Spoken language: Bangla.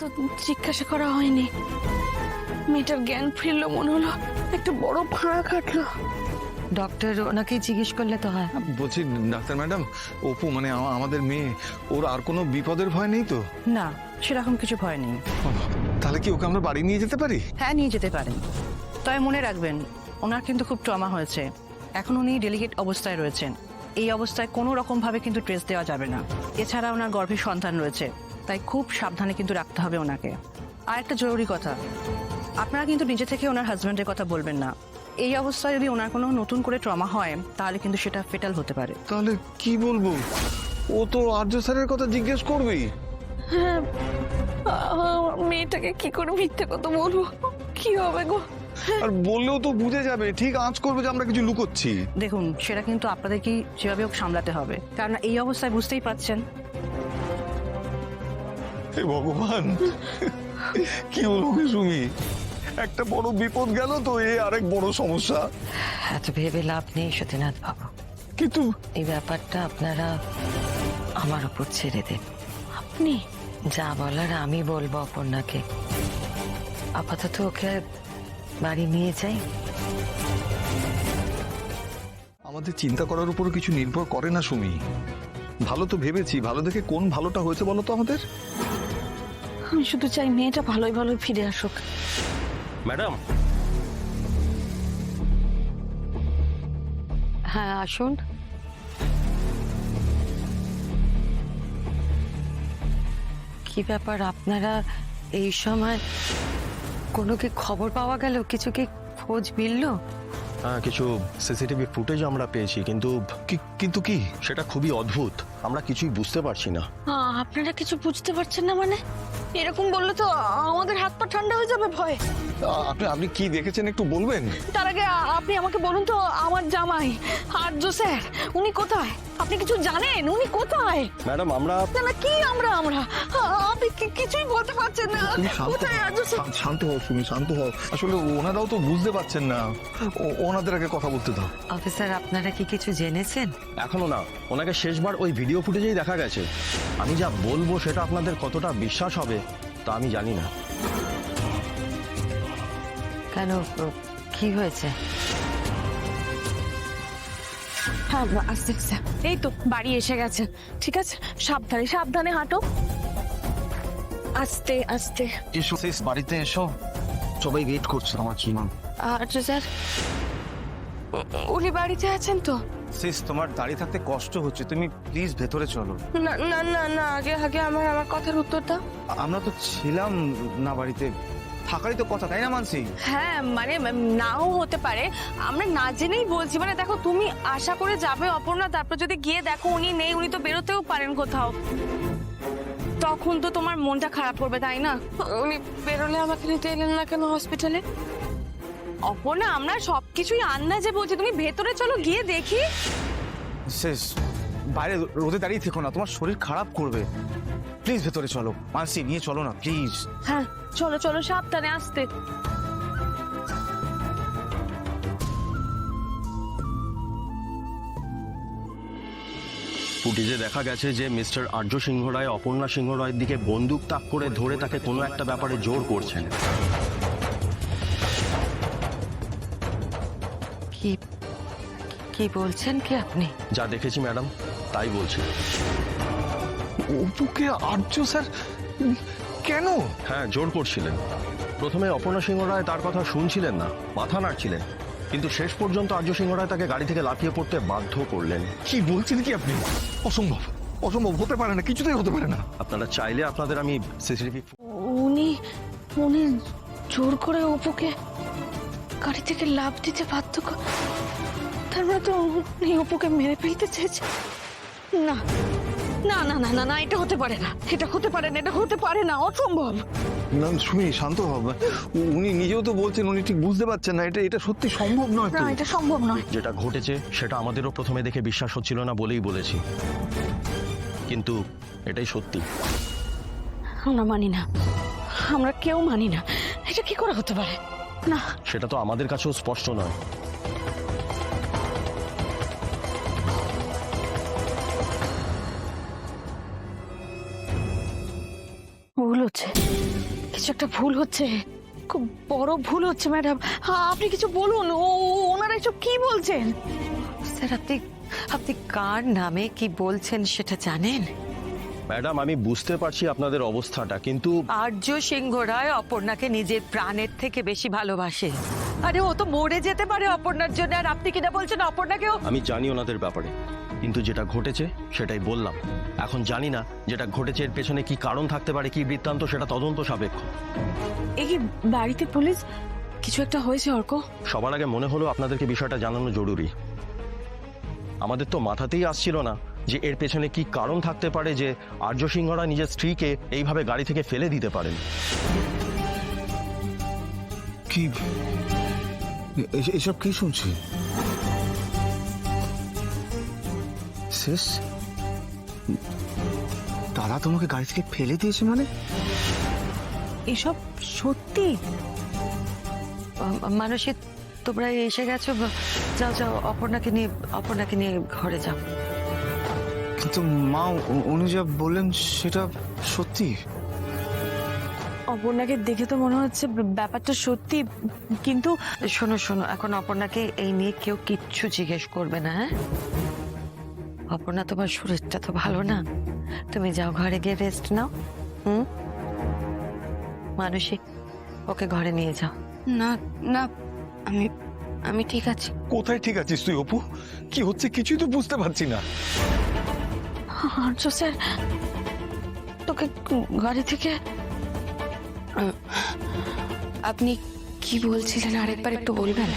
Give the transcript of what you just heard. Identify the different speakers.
Speaker 1: তো জিজ্ঞাসা করা হয়নি। মেয়েটার জ্ঞান ফিরলো, মনে হলো একটা বড় ফাঁক কাটলো।
Speaker 2: ডক্টর ওনাকে জিজ্ঞেস করলে তো হয়।
Speaker 3: বলছি ডাক্তার ম্যাডাম, অপু মানে আমাদের মেয়ে, ওর আর কোনো বিপদের ভয় নেই তো?
Speaker 2: না, সেরকম কিছু ভয় নেই।
Speaker 3: তাহলে কি ওকে আমরা বাড়ি নিয়ে যেতে পারি?
Speaker 2: হ্যাঁ, নিয়ে যেতে পারেন। তবে মনে রাখবেন, ওনার কিন্তু খুব ট্রমা হয়েছে। এখন উনি ডেলিকেট অবস্থায় রয়েছেন। এই অবস্থায় কোনো রকম ভাবে কিন্তু ট্রেস দেওয়া যাবে না। এছাড়া ওনার গর্ভে সন্তান রয়েছে, তাই খুব সাবধানে কিন্তু রাখতে হবে ওনাকে। আর একটা জরুরি কথা, আপনারা কিন্তু নিজে থেকে ওনার হাজব্যান্ডের কথা বলবেন না। এই অবস্থায় যদি ওনার কোনো নতুন করে ট্রমা হয়, তাহলে কিন্তু সেটা ফেটাল হতে পারে।
Speaker 3: তাহলে কি বলবো? ও তো আর্য স্যারের কথা জিজ্ঞেস করবেই।
Speaker 1: হ্যাঁ, মেয়েটাকে কি করে মিথ্যে কথা বলবো? কি হবে গো?
Speaker 3: আর বললেও তো বুঝে যাবে, ঠিক আঁচ করবে যে আমরা কিছু লুকোচ্ছি।
Speaker 2: দেখুন, সেটা কিন্তু আপনাদেরকেই যেভাবে হোক সামলাতে হবে, কারণ এই অবস্থায় বুঝতেই পারছেন।
Speaker 3: হে ভগবান, কি বলবো সুমি, একটা বড় বিপদ গেল তো, এ আরেক বড় সমস্যা।
Speaker 4: এত ভেবে লাভ নেই সতীনাথ বাবু,
Speaker 3: কিন্তু
Speaker 4: এই ব্যাপারটা আপনারা আমার উপর ছেড়ে দিন।
Speaker 1: আপনি?
Speaker 4: যা বলার আমি বলবো অপর্ণাকে। আপাতত ওকে বাড়ি নিয়ে যাই।
Speaker 3: আমাদের চিন্তা করার উপর কিছু নির্ভর করে না সুমি। ভালো তো ভেবেছি, ভালো দেখে কোন ভালোটা হয়েছে বলো তো আমাদের?
Speaker 1: আমি শুধু চাই মেয়েটা ভালোই ভালোই ফিরে আসুক।
Speaker 5: ম্যাডাম,
Speaker 4: হ্যাঁ আসুন। কি ব্যাপার আপনারা এই সময়? কোনো কি খবর পাওয়া গেল? কিছু কি খোঁজ মিলল?
Speaker 5: হ্যাঁ, কিছু সিসিটিভি ফুটেজ আমরা পেয়েছি, কিন্তু
Speaker 3: কিন্তু কি?
Speaker 5: সেটা খুবই অদ্ভুত। আমরা কিছুই বুঝতে পারছি না।
Speaker 1: আপনারা কিছু বুঝতে পারছেন না মানে? এরকম বললে তো আমাদের হাত পা ঠান্ডা হয়ে যাবে ভয়।
Speaker 3: আপনি কি দেখেছেন একটু বলবেন?
Speaker 1: তার আগে আপনি আমাকে বলুন তো, আমার জামাই আর্য স্যার উনি কোথায়? আপনি কিছু জানেন উনি কোথায়?
Speaker 5: ম্যাডাম, আমরা
Speaker 1: না না, কি আমরা আপনি কিছুই বলতে পারছেন না।
Speaker 3: তুমি
Speaker 1: কোথায় আর্য স্যার?
Speaker 3: শান্ত হও সুমি, শান্ত হও। আসলে ওনারাও তো বুঝতে পারছেন না, ওনাদের আগে কথা বলতে দাও।
Speaker 4: অফিসার, আপনারা কি কিছু জেনেছেন?
Speaker 5: এখনো না। ওনাকে শেষবার ওই ভিডিও ফুটেজেই দেখা গেছে। আমি যা বলবো সেটা আপনাদের কতটা বিশ্বাস হবে তা আমি জানি না।
Speaker 4: কেন, কি হয়েছে?
Speaker 1: হ্যাঁ, আস্তে আস্তে। এই তো বাড়ি এসে গেছে। ঠিক আছে, সাবধানে সাবধানে হাঁটো, আস্তে আস্তে।
Speaker 6: এসো শেষ, বাড়িতে এসো, সবাই ওয়েট করছে আমার জন্য।
Speaker 1: আর্য স্যার উনি বাড়িতে আছেন তো?
Speaker 6: শেষ, তোমার দাঁড়িয়ে থাকতে কষ্ট হচ্ছে, তুমি প্লিজ ভেতরে চলো।
Speaker 1: না না না না, আগে আগে আমার কথার উত্তর দাও।
Speaker 6: আমরা তো ছিলাম না বাড়িতে, থাকারই তো কথা, তাই না মানসি?
Speaker 1: হ্যাঁ মানে নাও হতে পারে, আমরা না জেনেই বলছি। মানে দেখো, তুমি আশা করে যাবে অপর্ণা, তারপর যদি গিয়ে দেখো উনি নেই, উনি তো বেরোতেও পারেন কোথাও, তখন তো তোমার মনটা খারাপ করবে, তাই না? উনি বেরোলে আমাকে নিতে এলেন না কেন হসপিটালে? অপর্ণা, আমরা সবকিছুই আন্দাজে বলছি, তুমি ভেতরে চলো, গিয়ে দেখি।
Speaker 6: শেষ, বাইরে রোদে দাঁড়িয়ে থেকো না, তোমার শরীর খারাপ করবে। প্লিজ ভেতরে চলো, মানসি নিয়ে চলো না প্লিজ।
Speaker 1: হ্যাঁ চলো চলো, সাবধানে আসতে।
Speaker 5: ফুটেজে দেখা গেছে যে মিস্টার আর্য সিংহ রায় অপর্ণা সিংহ রায়ের দিকে বন্দুক তাক করে ধরে তাকে কোনো একটা ব্যাপারে জোর করছেন।
Speaker 4: কি কি বলছেন কি আপনি?
Speaker 5: যা দেখেছি ম্যাডাম, তাই বলছি।
Speaker 3: অপুকে আর্য স্যার কেন?
Speaker 5: হ্যাঁ, জোর করছিলেন। প্রথমে অপর্ণা সিংহ রায় তার কথা শুনছিলেন না, মাথা নাড়ছিলেন, কিন্তু শেষ পর্যন্ত আর্য সিংহ রায় তাকে গাড়ি থেকে লাফিয়ে পড়তে বাধ্য করলেন।
Speaker 3: কি বলছেন কি আপনি? অসম্ভব, অসম্ভব, হতে পারে না, কিছুতেই হতে পারে না।
Speaker 5: আপনারা চাইলে আপনাদের আমি সিসিটিভি
Speaker 1: উনি উনি জোর করে অপুকে গাড়ি থেকে লাফ দিতে বাধ্য তার মানে তো উনি অপুকে মেরে ফেলতে চেয়েছে। না না না না না না, এটা হতে পারে না, এটা হতে পারে না, এটা হতে পারে না, অসম্ভব।
Speaker 3: না শুনি, শান্ত হব। উনি নিজেও তো বলছেন উনি ঠিক বুঝতে পারছেন না, এটা সত্যি সম্ভব নয় তো।
Speaker 1: না, এটা সম্ভব নয়।
Speaker 5: যেটা ঘটেছে সেটা আমাদেরও প্রথমে দেখে বিশ্বাস হচ্ছিল না বলেই বলেছি, কিন্তু এটাই সত্যি।
Speaker 1: আমরা মানি না, আমরা কেউ মানি না, এটা কি করে হতে পারে? না,
Speaker 5: সেটা তো আমাদের কাছেও স্পষ্ট নয়।
Speaker 1: ভুল হচ্ছে।
Speaker 7: কিছু একটা ভুল হচ্ছে, খুব বড় ভুল হচ্ছে ম্যাডাম। আপনি কিছু বলুন, ওনারা এসব কি বলছেন?
Speaker 4: স্যার আপনি আপনি কার নামে কি বলছেন সেটা জানেন?
Speaker 5: ম্যাডাম আমি বুঝতে পারছি আপনাদের অবস্থাটা, কিন্তু
Speaker 4: আর্য সিংহ রায় অপর্ণাকে নিজের প্রাণের থেকে বেশি ভালোবাসে। আরে ও তো মরে যেতে পারে অপর্ণার জন্য, আর আপনি কিনা বলছেন অপর্ণাকেও।
Speaker 5: আমি জানি ওনাদের ব্যাপারে, কিন্তু যেটা ঘটেছে সেটাই বললাম। এখন জানি না যেটা ঘটেছে এর পেছনে কি কারণ থাকতে পারে, কি বৃত্তান্ত, সেটা তদন্ত সাপেক্ষ।
Speaker 1: এই কি বাড়িতে পুলিশ? কিছু একটা হয়েছে অর্ক?
Speaker 5: সবার আগে মনে হলো আপনাদেরকে বিষয়টা জানানো জরুরি। আমাদের তো মাথাতেই আসছিল না যে এর পেছনে কি কারণ থাকতে পারে যে আর্য সিংহরা নিজের স্ত্রীকে এইভাবে গাড়ি থেকে ফেলে দিতে পারেন।
Speaker 6: কি এসব কি শুনছি? শেষ তারা তোমাকে গাড়ি থেকে ফেলে দিয়েছে মানে?
Speaker 1: এসব সত্যি?
Speaker 4: মানুষে তোমরা এসে গেছো, যাও যাও অপর্ণাকে নিয়ে ঘরে যাও।
Speaker 6: কিন্তু মা, উনি যা বললেন সেটা সত্যি।
Speaker 1: অপর্ণাকে দেখে তো মনে হচ্ছে ব্যাপারটা সত্যি, কিন্তু
Speaker 4: শোনো শোনো, এখন অপর্ণাকে এই নিয়ে কেউ কিচ্ছু জিজ্ঞেস করবে না, হ্যাঁ? অপর্ণা তোমার শরীরটা তো ভালো না, তুমি যাও ঘরে গিয়ে রেস্ট নাও। মানুষই ওকে ঘরে নিয়ে যাও।
Speaker 7: না না, আমি ঠিক আছি।
Speaker 3: কোথায় ঠিক আছিস তুই অপু? কি হচ্ছে কিছুই তো বুঝতে পারছি না।
Speaker 7: আর্য স্যার তোকে গাড়ি থেকে, আপনি কি বলছিলেন আরেকবার একটু বলবেন?